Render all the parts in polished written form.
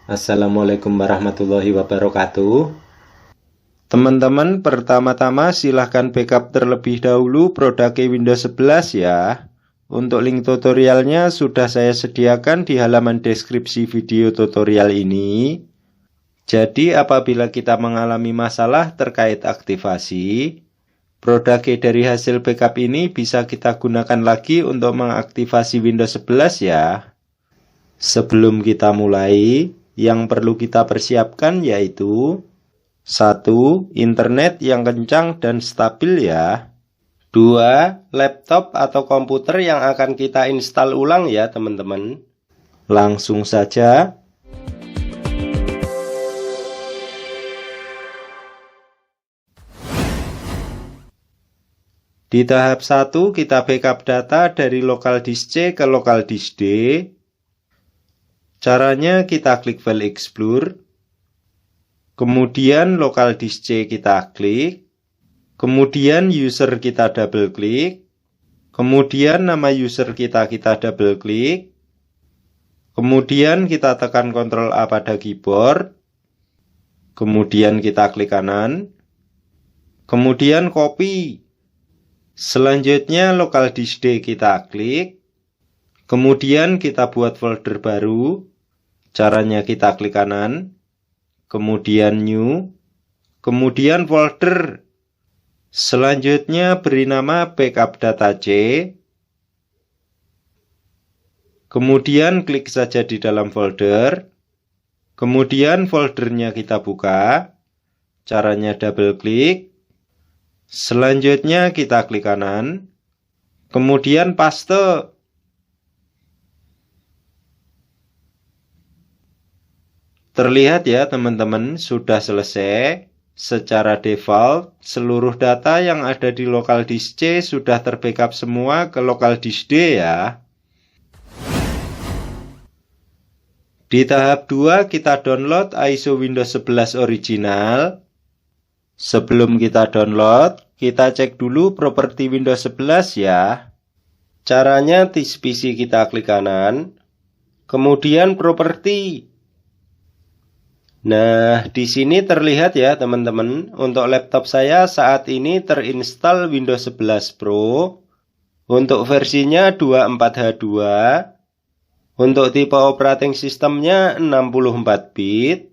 Assalamualaikum warahmatullahi wabarakatuh. Teman-teman, pertama-tama silahkan backup terlebih dahulu produk Windows 11 ya. Untuk link tutorialnya sudah saya sediakan di halaman deskripsi video tutorial ini. Jadi apabila kita mengalami masalah terkait aktivasi, produk dari hasil backup ini bisa kita gunakan lagi untuk mengaktifasi Windows 11 ya. Sebelum kita mulai, yang perlu kita persiapkan yaitu 1. Internet yang kencang dan stabil ya. 2. Laptop atau komputer yang akan kita install ulang ya teman-teman. Langsung saja. Di tahap 1 kita backup data dari local disk C ke local disk D. Caranya kita klik File Explore. Kemudian local disk C kita klik, kemudian user kita double klik, kemudian nama user kita double klik, kemudian kita tekan Ctrl A pada keyboard, kemudian kita klik kanan, kemudian copy. Selanjutnya local disk D kita klik, kemudian kita buat folder baru. Caranya kita klik kanan, kemudian new, kemudian folder. Selanjutnya beri nama backup data C. Kemudian klik saja di dalam folder. Kemudian foldernya kita buka. Caranya double klik. Selanjutnya kita klik kanan. Kemudian paste. Terlihat ya teman-teman, sudah selesai. Secara default, seluruh data yang ada di local disk C sudah terbackup semua ke local disk D ya. Di tahap 2 kita download ISO Windows 11 original. Sebelum kita download, kita cek dulu properti Windows 11 ya. Caranya disk PC kita klik kanan, kemudian properti. Nah, di sini terlihat ya teman-teman, untuk laptop saya saat ini terinstall Windows 11 Pro. Untuk versinya 24H2. Untuk tipe operating sistemnya 64 bit.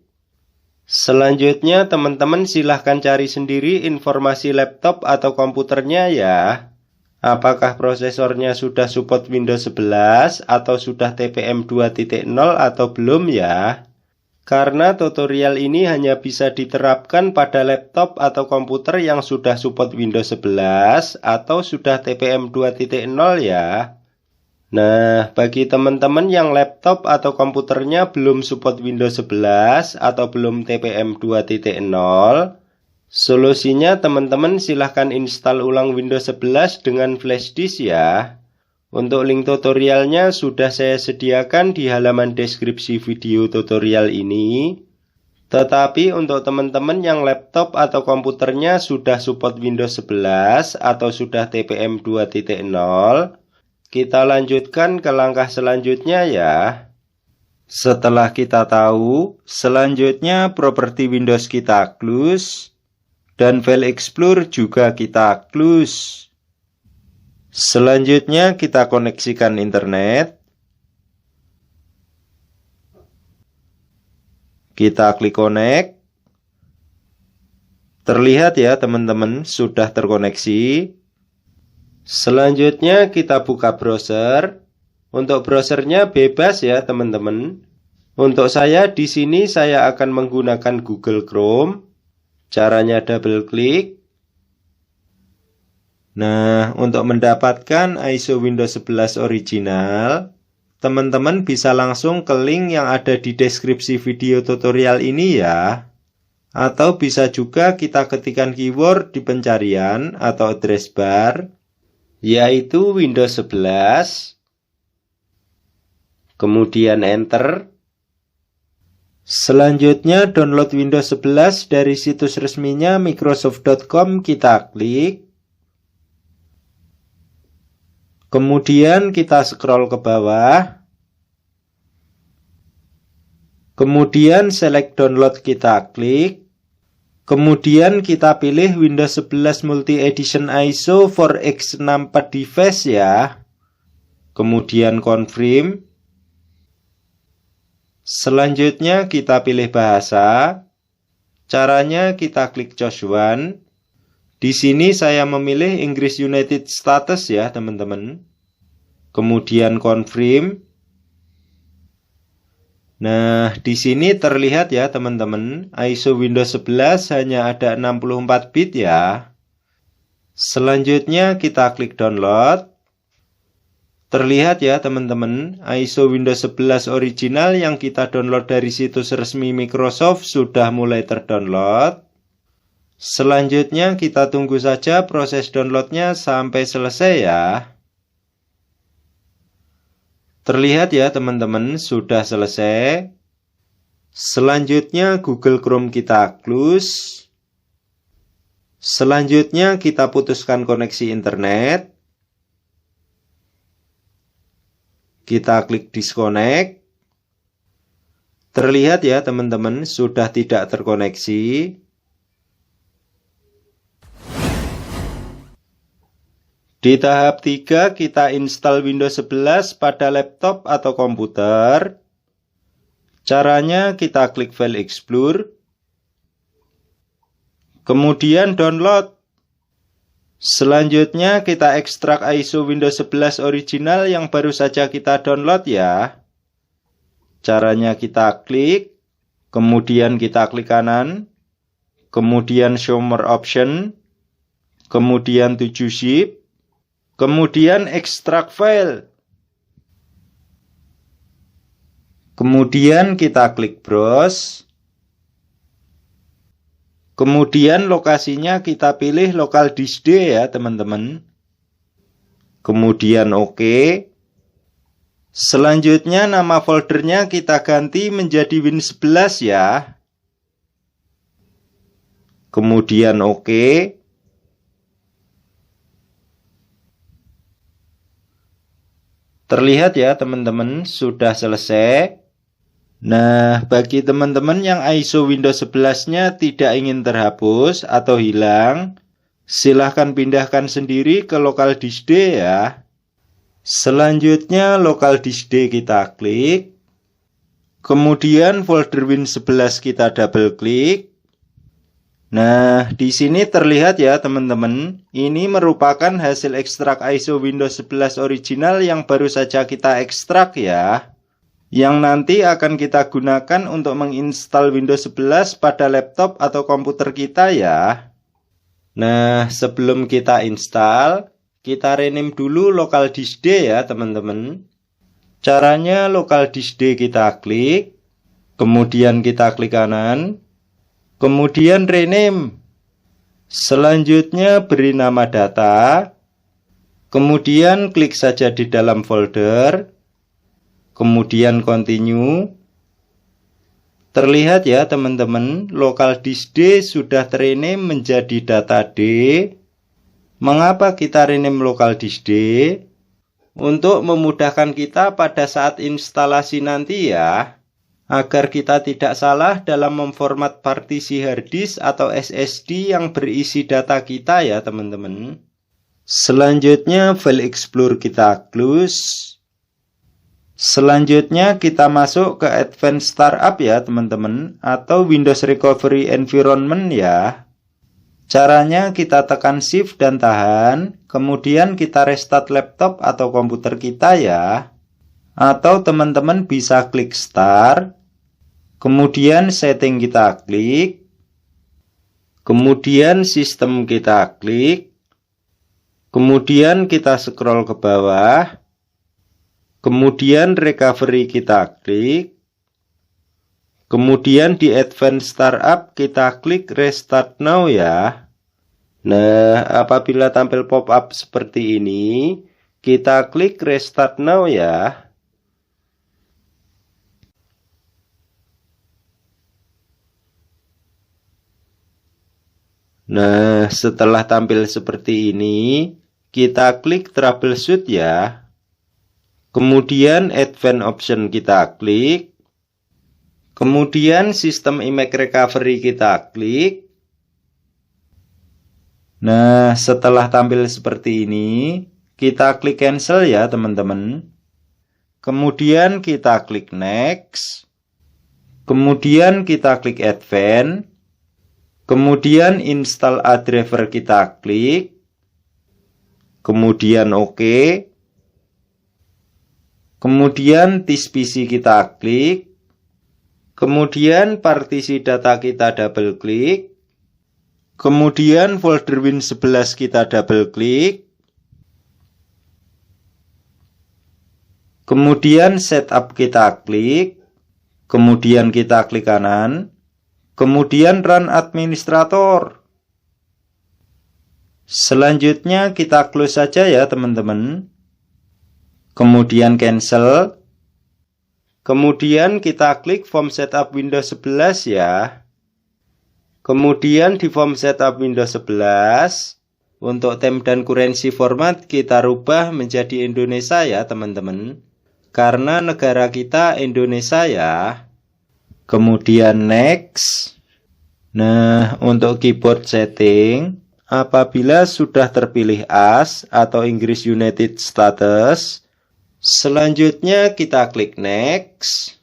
Selanjutnya teman-teman silahkan cari sendiri informasi laptop atau komputernya ya. Apakah prosesornya sudah support Windows 11 atau sudah TPM 2.0 atau belum ya. Karena tutorial ini hanya bisa diterapkan pada laptop atau komputer yang sudah support Windows 11 atau sudah TPM 2.0 ya. Nah, bagi teman-teman yang laptop atau komputernya belum support Windows 11 atau belum TPM 2.0, solusinya teman-teman silahkan install ulang Windows 11 dengan flash disk ya. Untuk link tutorialnya sudah saya sediakan di halaman deskripsi video tutorial ini. Tetapi untuk teman-teman yang laptop atau komputernya sudah support Windows 11 atau sudah TPM 2.0, kita lanjutkan ke langkah selanjutnya ya. Setelah kita tahu, selanjutnya properti Windows kita close dan File Explorer juga kita close. Selanjutnya kita koneksikan internet. Kita klik connect. Terlihat ya teman-teman, sudah terkoneksi. Selanjutnya kita buka browser. Untuk browsernya bebas ya teman-teman. Untuk saya di sini saya akan menggunakan Google Chrome. Caranya double klik. Nah, untuk mendapatkan ISO Windows 11 original, teman-teman bisa langsung ke link yang ada di deskripsi video tutorial ini ya. Atau bisa juga kita ketikkan keyword di pencarian atau address bar, yaitu Windows 11. Kemudian enter. Selanjutnya download Windows 11 dari situs resminya microsoft.com kita klik. Kemudian kita scroll ke bawah. Kemudian select download kita klik. Kemudian kita pilih Windows 11 Multi Edition ISO for x64 device ya. Kemudian confirm. Selanjutnya kita pilih bahasa. Caranya kita klik choose one. Di sini saya memilih Inggris United States ya teman-teman. Kemudian confirm. Nah, di sini terlihat ya teman-teman, ISO Windows 11 hanya ada 64 bit ya. Selanjutnya kita klik download. Terlihat ya teman-teman, ISO Windows 11 original yang kita download dari situs resmi Microsoft sudah mulai terdownload. Selanjutnya kita tunggu saja proses downloadnya sampai selesai ya. Terlihat ya teman-teman, sudah selesai. Selanjutnya Google Chrome kita close. Selanjutnya kita putuskan koneksi internet. Kita klik disconnect. Terlihat ya teman-teman, sudah tidak terkoneksi. Di tahap 3 kita install Windows 11 pada laptop atau komputer. Caranya kita klik File Explore. Kemudian download. Selanjutnya kita ekstrak ISO Windows 11 original yang baru saja kita download ya. Caranya kita klik. Kemudian kita klik kanan. Kemudian Show More Option. Kemudian to zip. Kemudian ekstrak file. Kemudian kita klik browse. Kemudian lokasinya kita pilih local disk D ya teman-teman. Kemudian OK. Selanjutnya nama foldernya kita ganti menjadi Win11 ya. Kemudian OK. Terlihat ya teman-teman, sudah selesai. Nah, bagi teman-teman yang ISO Windows 11-nya tidak ingin terhapus atau hilang, silahkan pindahkan sendiri ke local disk D ya. Selanjutnya local disk D kita klik. Kemudian folder Win11 kita double klik. Nah, di sini terlihat ya teman-teman, ini merupakan hasil ekstrak ISO Windows 11 original yang baru saja kita ekstrak ya. Yang nanti akan kita gunakan untuk menginstal Windows 11 pada laptop atau komputer kita ya. Nah, sebelum kita install, kita rename dulu local disk D ya teman-teman. Caranya local disk D kita klik, kemudian kita klik kanan. Kemudian rename. Selanjutnya beri nama data. Kemudian klik saja di dalam folder. Kemudian continue. Terlihat ya teman-teman, local disk D sudah rename menjadi data D. Mengapa kita rename local disk D? Untuk memudahkan kita pada saat instalasi nanti ya. Agar kita tidak salah dalam memformat partisi harddisk atau SSD yang berisi data kita ya teman-teman. Selanjutnya File Explorer kita close. Selanjutnya kita masuk ke Advanced Startup ya teman-teman, atau Windows Recovery Environment ya. Caranya kita tekan Shift dan tahan, kemudian kita restart laptop atau komputer kita ya. Atau teman-teman bisa klik Start. Kemudian setting kita klik. Kemudian sistem kita klik. Kemudian kita scroll ke bawah. Kemudian recovery kita klik. Kemudian di Advanced Startup kita klik Restart Now ya. Nah, apabila tampil pop-up seperti ini, kita klik Restart Now ya. Nah, setelah tampil seperti ini, kita klik Troubleshoot ya. Kemudian Advanced Option kita klik. Kemudian sistem image recovery kita klik. Nah, setelah tampil seperti ini, kita klik cancel ya teman-teman. Kemudian kita klik next. Kemudian kita klik advance. Kemudian install a driver kita klik. Kemudian OK. Kemudian this PC kita klik. Kemudian partisi data kita double klik. Kemudian folder Win11 kita double klik. Kemudian setup kita klik. Kemudian kita klik kanan. Kemudian run administrator. Selanjutnya kita close saja ya teman-teman. Kemudian cancel. Kemudian kita klik form setup Windows 11 ya. Kemudian di form setup Windows 11, untuk tem dan currency format kita rubah menjadi Indonesia ya teman-teman. Karena negara kita Indonesia ya. Kemudian next. Nah, untuk keyboard setting, apabila sudah terpilih AS atau Inggris United Status, selanjutnya kita klik next.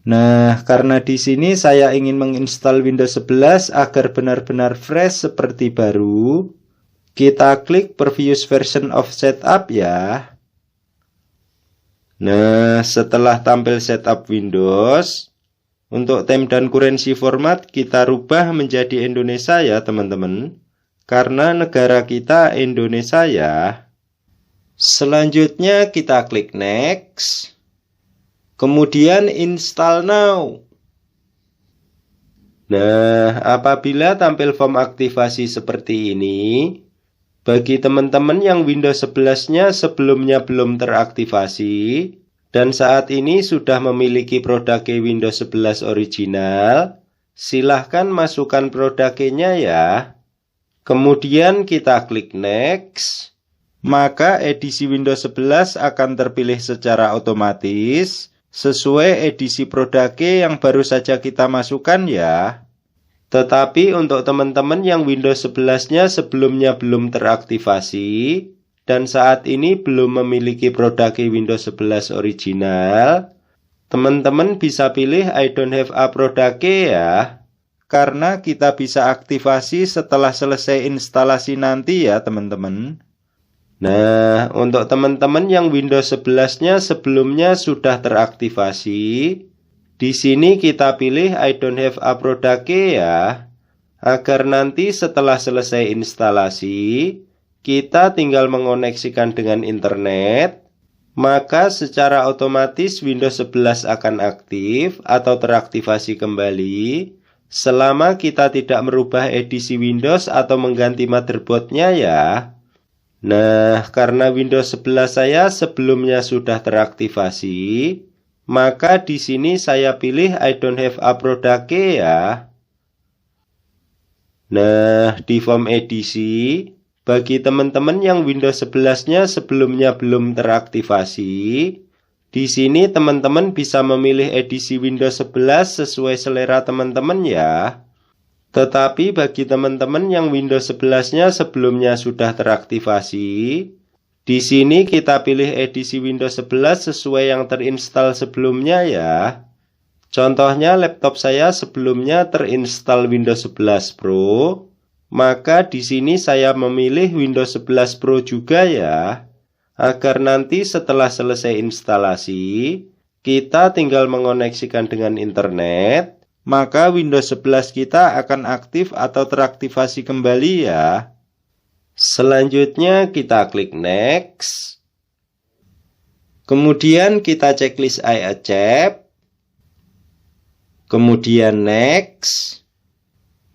Nah, karena di sini saya ingin menginstal Windows 11 agar benar-benar fresh seperti baru, kita klik previous version of setup ya. Nah, setelah tampil setup Windows, untuk tem dan currency format kita rubah menjadi Indonesia ya teman-teman. Karena negara kita Indonesia ya. Selanjutnya kita klik next. Kemudian install now. Nah, apabila tampil form aktivasi seperti ini, bagi teman-teman yang Windows 11-nya sebelumnya belum teraktivasi, dan saat ini sudah memiliki produk Windows 11 original, silahkan masukkan produknya ya. Kemudian kita klik next. Maka edisi Windows 11 akan terpilih secara otomatis sesuai edisi produk yang baru saja kita masukkan ya. Tetapi untuk teman-teman yang Windows 11-nya sebelumnya belum teraktivasi dan saat ini belum memiliki produk Windows 11 original, teman-teman bisa pilih I don't have a product ya. Karena kita bisa aktivasi setelah selesai instalasi nanti ya teman-teman. Nah, untuk teman-teman yang Windows 11-nya sebelumnya sudah teraktivasi, di sini kita pilih I don't have a product ya, agar nanti setelah selesai instalasi, kita tinggal mengoneksikan dengan internet, maka secara otomatis Windows 11 akan aktif atau teraktivasi kembali, selama kita tidak merubah edisi Windows atau mengganti motherboardnya ya. Nah, karena Windows 11 saya sebelumnya sudah teraktivasi, maka di sini saya pilih I don't have a product ya. Nah, di form edisi, bagi teman-teman yang Windows 11-nya sebelumnya belum teraktivasi, di sini teman-teman bisa memilih edisi Windows 11 sesuai selera teman-teman ya. Tetapi bagi teman-teman yang Windows 11-nya sebelumnya sudah teraktivasi, di sini kita pilih edisi Windows 11 sesuai yang terinstall sebelumnya ya. Contohnya laptop saya sebelumnya terinstall Windows 11 Pro, maka di sini saya memilih Windows 11 Pro juga ya, agar nanti setelah selesai instalasi, kita tinggal mengoneksikan dengan internet, maka Windows 11 kita akan aktif atau teraktivasi kembali ya. Selanjutnya kita klik next. Kemudian kita checklist I accept. Kemudian next.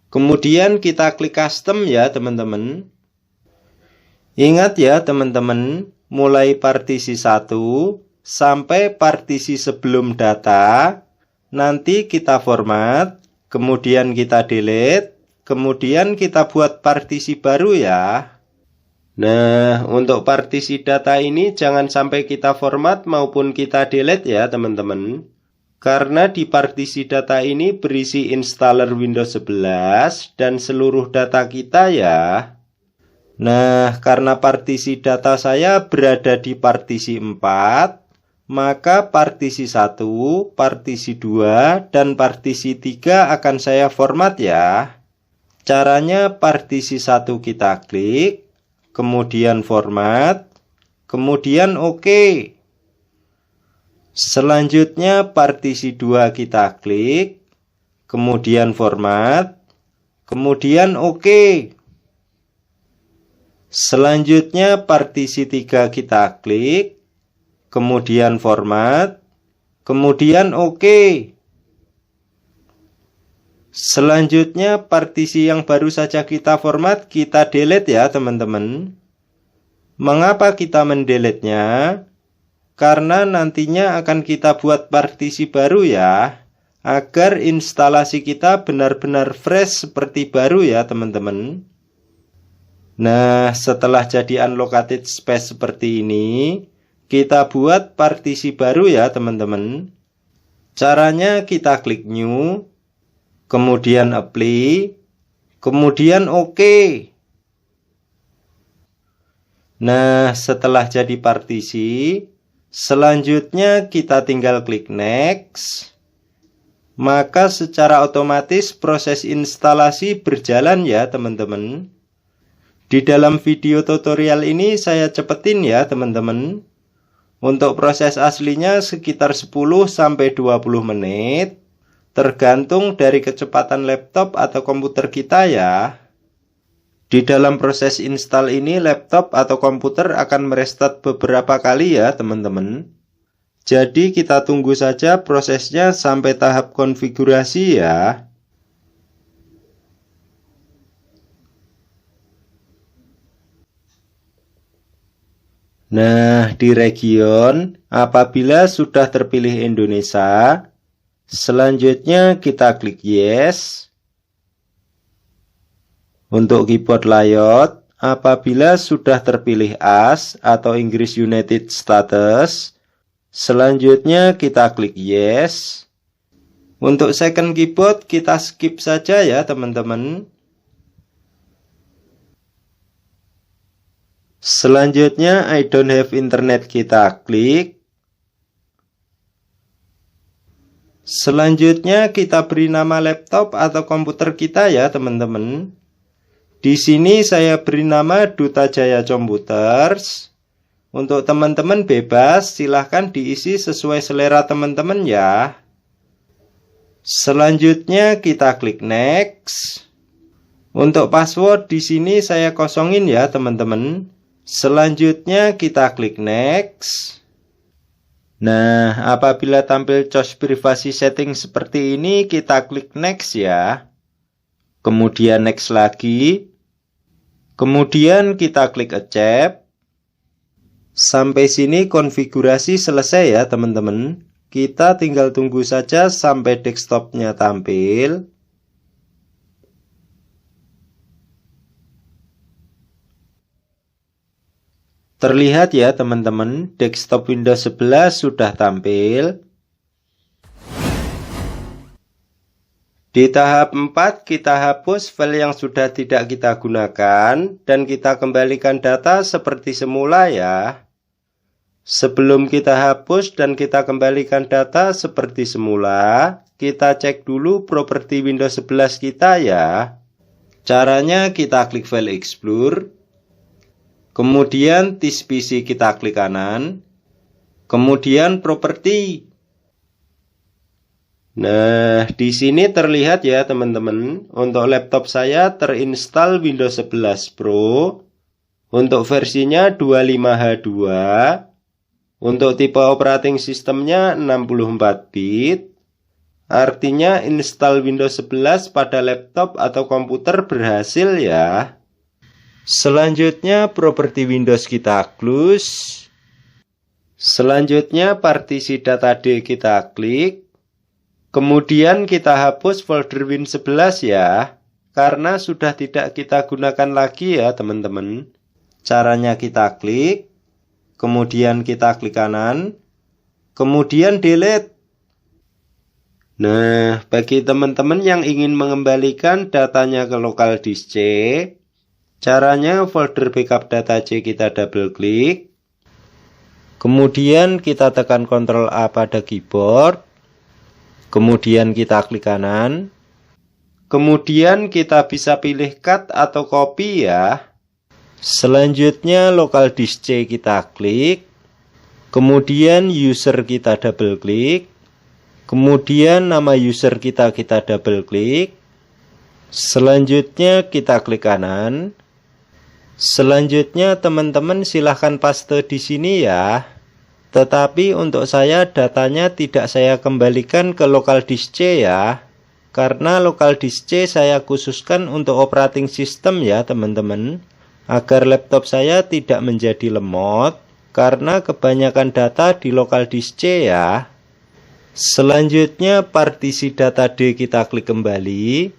Kemudian kita klik custom ya teman-teman. Ingat ya teman-teman, mulai partisi 1 sampai partisi sebelum data, nanti kita format, kemudian kita delete, kemudian kita buat partisi baru ya. Nah, untuk partisi data ini jangan sampai kita format maupun kita delete ya teman-teman. Karena di partisi data ini berisi installer Windows 11 dan seluruh data kita ya. Nah, karena partisi data saya berada di partisi 4, maka partisi 1, partisi 2, dan partisi 3 akan saya format ya. Caranya partisi 1 kita klik, kemudian format, kemudian OK. Selanjutnya partisi 2 kita klik, kemudian format, kemudian OK. Selanjutnya partisi 3 kita klik, kemudian format, kemudian OK. Selanjutnya partisi yang baru saja kita format kita delete ya teman-teman. Mengapa kita mendelete-nya? Karena nantinya akan kita buat partisi baru ya, agar instalasi kita benar-benar fresh seperti baru ya teman-teman. Nah, setelah jadi unallocated space seperti ini, kita buat partisi baru ya teman-teman. Caranya kita klik new, kemudian apply, kemudian OK. Nah, setelah jadi partisi, selanjutnya kita tinggal klik next. Maka secara otomatis proses instalasi berjalan ya teman-teman. Di dalam video tutorial ini saya cepetin ya teman-teman. Untuk proses aslinya sekitar 10-20 menit. Tergantung dari kecepatan laptop atau komputer kita ya. Di dalam proses install ini laptop atau komputer akan merestart beberapa kali ya teman-teman. Jadi kita tunggu saja prosesnya sampai tahap konfigurasi ya. Nah, di region apabila sudah terpilih Indonesia, selanjutnya kita klik yes. Untuk keyboard layout, apabila sudah terpilih AS atau Inggris United States, selanjutnya kita klik yes. Untuk second keyboard kita skip saja ya teman-teman. Selanjutnya I don't have internet kita klik. Selanjutnya kita beri nama laptop atau komputer kita ya teman-teman. Di sini saya beri nama Duta Jaya Computers. Untuk teman-teman bebas, silahkan diisi sesuai selera teman-teman ya. Selanjutnya kita klik next. Untuk password di sini saya kosongin ya teman-teman. Selanjutnya kita klik next. Nah, apabila tampil choose privasi setting seperti ini, kita klik next ya. Kemudian next lagi. Kemudian kita klik accept. Sampai sini konfigurasi selesai ya teman-teman. Kita tinggal tunggu saja sampai desktopnya tampil. Terlihat ya teman-teman, desktop Windows 11 sudah tampil. Di tahap 4 kita hapus file yang sudah tidak kita gunakan dan kita kembalikan data seperti semula ya. Sebelum kita hapus dan kita kembalikan data seperti semula, kita cek dulu properti Windows 11 kita ya. Caranya kita klik File Explorer, kemudian This PC kita klik kanan, kemudian Properti. Nah, di sini terlihat ya teman-teman, untuk laptop saya terinstall Windows 11 Pro. Untuk versinya 25H2. Untuk tipe operating sistemnya 64 bit. Artinya install Windows 11 pada laptop atau komputer berhasil ya. Selanjutnya properti Windows kita close. Selanjutnya partisi data D kita klik. Kemudian kita hapus folder Win11 ya, karena sudah tidak kita gunakan lagi ya teman-teman. Caranya kita klik, kemudian kita klik kanan, kemudian delete. Nah, bagi teman-teman yang ingin mengembalikan datanya ke local disk C, caranya folder backup data C kita double klik. Kemudian kita tekan Ctrl A pada keyboard. Kemudian kita klik kanan. Kemudian kita bisa pilih cut atau copy ya. Selanjutnya local disk C kita klik. Kemudian user kita double klik. Kemudian nama user kita double klik. Selanjutnya kita klik kanan. Selanjutnya teman-teman silahkan paste di sini ya. Tetapi untuk saya datanya tidak saya kembalikan ke local disk C ya. Karena local disk C saya khususkan untuk operating system ya teman-teman. Agar laptop saya tidak menjadi lemot. Karena kebanyakan data di local disk C ya. Selanjutnya partisi data D kita klik kembali.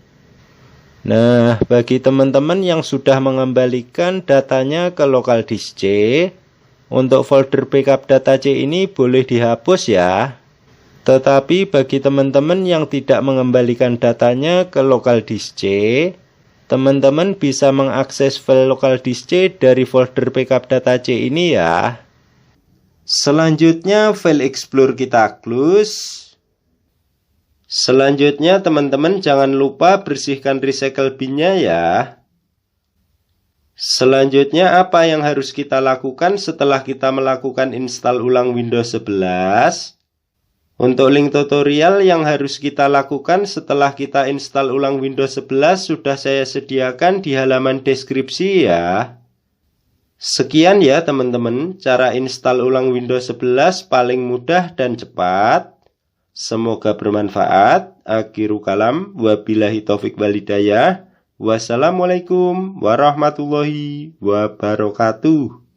Nah, bagi teman-teman yang sudah mengembalikan datanya ke local disk C, untuk folder backup data C ini boleh dihapus ya. Tetapi bagi teman-teman yang tidak mengembalikan datanya ke local disk C, teman-teman bisa mengakses file local disk C dari folder backup data C ini ya. Selanjutnya file explorer kita close. Selanjutnya teman-teman jangan lupa bersihkan recycle bin-nya ya. Selanjutnya apa yang harus kita lakukan setelah kita melakukan install ulang Windows 11? Untuk link tutorial yang harus kita lakukan setelah kita install ulang Windows 11 sudah saya sediakan di halaman deskripsi ya. Sekian ya teman-teman, cara install ulang Windows 11 paling mudah dan cepat. Semoga bermanfaat. Akhiru kalam, wabillahi taufik walhidayah. Wassalamualaikum warahmatullahi wabarakatuh.